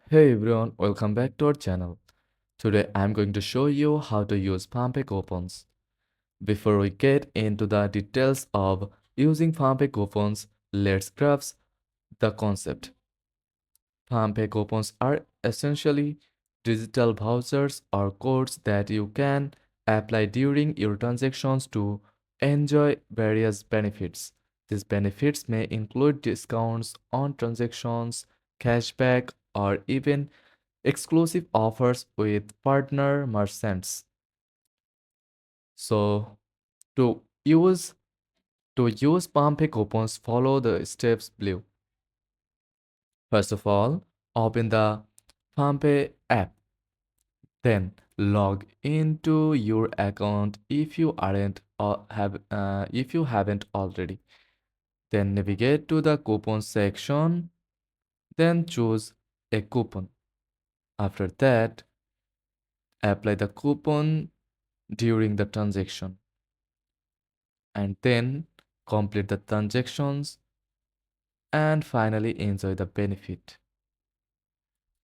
Hey everyone, welcome back to our channel. Today I'm going to show you how to use Palmpay coupons. Before we get into the details of using Palmpay coupons, let's grasp the concept. Palmpay coupons are essentially digital vouchers or codes that you can apply during your transactions to enjoy various benefits. These benefits may include discounts on transactions, cashback, or even exclusive offers with partner merchants. So to use Palmpay coupons, follow the steps below. First of all, open the Palmpay app. Then log into your account if you aren't or if you haven't already. Then navigate to the coupon section. Then choose a coupon. After that, apply the coupon during the transaction, and then complete the transactions and finally enjoy the benefit.